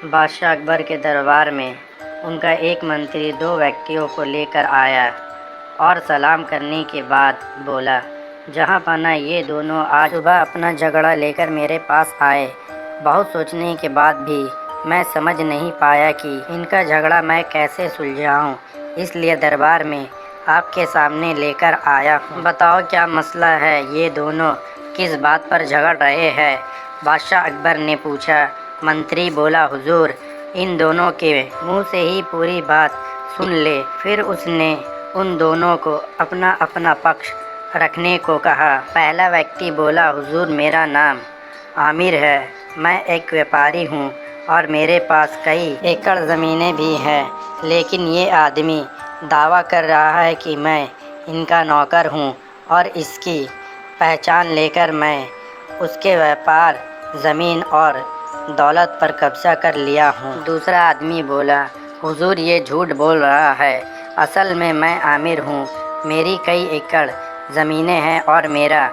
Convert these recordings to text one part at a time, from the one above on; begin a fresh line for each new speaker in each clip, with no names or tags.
बादशाह अकबर के दरबार में उनका एक मंत्री दो व्यक्तियों को लेकर आया और सलाम करने के बाद बोला, जहाँ पना ये दोनों आज सुबह अपना झगड़ा लेकर मेरे पास आए। बहुत सोचने के बाद भी मैं समझ नहीं पाया कि इनका झगड़ा मैं कैसे सुलझाऊं, इसलिए दरबार में आपके सामने लेकर आया हूँ। बताओ क्या मसला है, ये दोनों किस बात पर झगड़ रहे हैं? बादशाह अकबर ने पूछा। मंत्री बोला, हुजूर, इन दोनों के मुंह से ही पूरी बात सुन ले। फिर उसने उन दोनों को अपना अपना पक्ष रखने को कहा। पहला व्यक्ति बोला, हुजूर, मेरा नाम आमिर है, मैं एक व्यापारी हूँ और मेरे पास कई एकड़ ज़मीनें भी हैं, लेकिन ये आदमी दावा कर रहा है कि मैं इनका नौकर हूँ और इसकी पहचान लेकर मैं उसके व्यापार, ज़मीन और दौलत पर कब्जा कर लिया हूँ। दूसरा आदमी बोला, हुजूर, ये झूठ बोल रहा है, असल में मैं आमिर हूँ, मेरी कई एकड़ ज़मीनें हैं और मेरा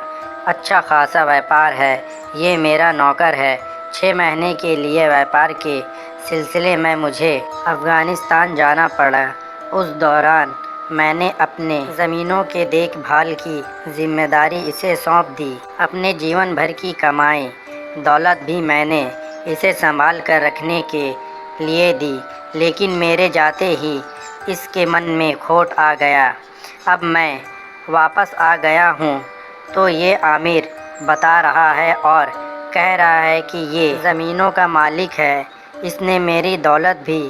अच्छा खासा व्यापार है। ये मेरा नौकर है। 6 महीने के लिए व्यापार के सिलसिले में मुझे अफ़गानिस्तान जाना पड़ा। उस दौरान मैंने अपने ज़मीनों के देखभाल की जिम्मेदारी इसे सौंप दी। अपने जीवन भर की कमाई दौलत भी मैंने इसे संभाल कर रखने के लिए दी, लेकिन मेरे जाते ही इसके मन में खोट आ गया। अब मैं वापस आ गया हूँ तो ये आमिर बता रहा है और कह रहा है कि ये ज़मीनों का मालिक है, इसने मेरी दौलत भी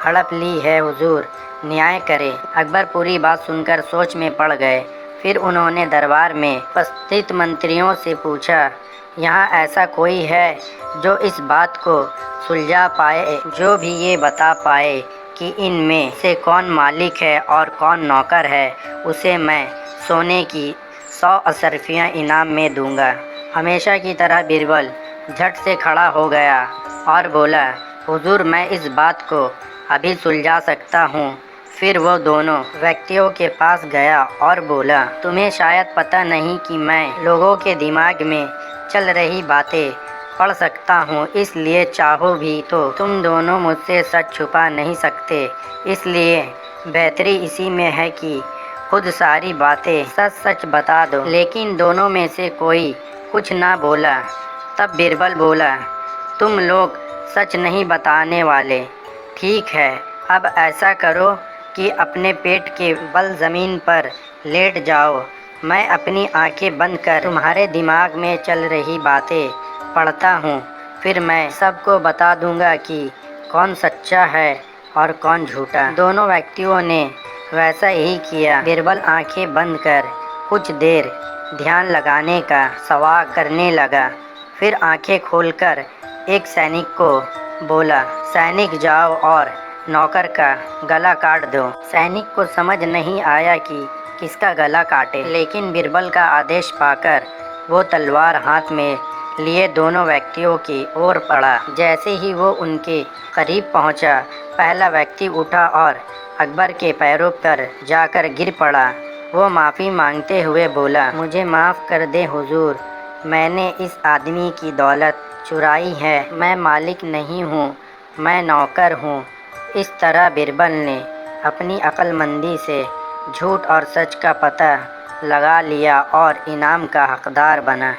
हड़प ली है। हुजूर, न्याय करें। अकबर पूरी बात सुनकर सोच में पड़ गए। फिर उन्होंने दरबार में उपस्थित मंत्रियों से पूछा, यहाँ ऐसा कोई है जो इस बात को सुलझा पाए, जो भी ये बता पाए कि इनमें से कौन मालिक है और कौन नौकर है, उसे मैं सोने की 100 अशरफियाँ इनाम में दूंगा। हमेशा की तरह बीरबल झट से खड़ा हो गया और बोला, हुजूर, मैं इस बात को अभी सुलझा सकता हूँ। फिर वो दोनों व्यक्तियों के पास गया और बोला, तुम्हें शायद पता नहीं कि मैं लोगों के दिमाग में चल रही बातें पढ़ सकता हूँ, इसलिए चाहो भी तो तुम दोनों मुझसे सच छुपा नहीं सकते। इसलिए बेहतरी इसी में है कि खुद सारी बातें सच सच बता दो। लेकिन दोनों में से कोई कुछ ना बोला। तब बीरबल बोला, तुम लोग सच नहीं बताने वाले। ठीक है, अब ऐसा करो कि अपने पेट के बल ज़मीन पर लेट जाओ। मैं अपनी आंखें बंद कर तुम्हारे दिमाग में चल रही बातें पढ़ता हूँ, फिर मैं सबको बता दूँगा कि कौन सच्चा है और कौन झूठा। दोनों व्यक्तियों ने वैसा ही किया। बीरबल आंखें बंद कर कुछ देर ध्यान लगाने का सवाल करने लगा। फिर आंखें खोलकर एक सैनिक को बोला, सैनिक, जाओ और नौकर का गला काट दो। सैनिक को समझ नहीं आया कि किसका गला काटे, लेकिन बीरबल का आदेश पाकर वो तलवार हाथ में लिए दोनों व्यक्तियों की ओर बढ़ा। जैसे ही वो उनके करीब पहुंचा, पहला व्यक्ति उठा और अकबर के पैरों पर जाकर गिर पड़ा। वो माफ़ी मांगते हुए बोला, मुझे माफ़ कर दे हुजूर, मैंने इस आदमी की दौलत चुराई है, मैं मालिक नहीं हूँ, मैं नौकर हूँ। इस तरह बीरबल ने अपनी अक्लमंदी से झूठ और सच का पता लगा लिया और इनाम का हकदार बना।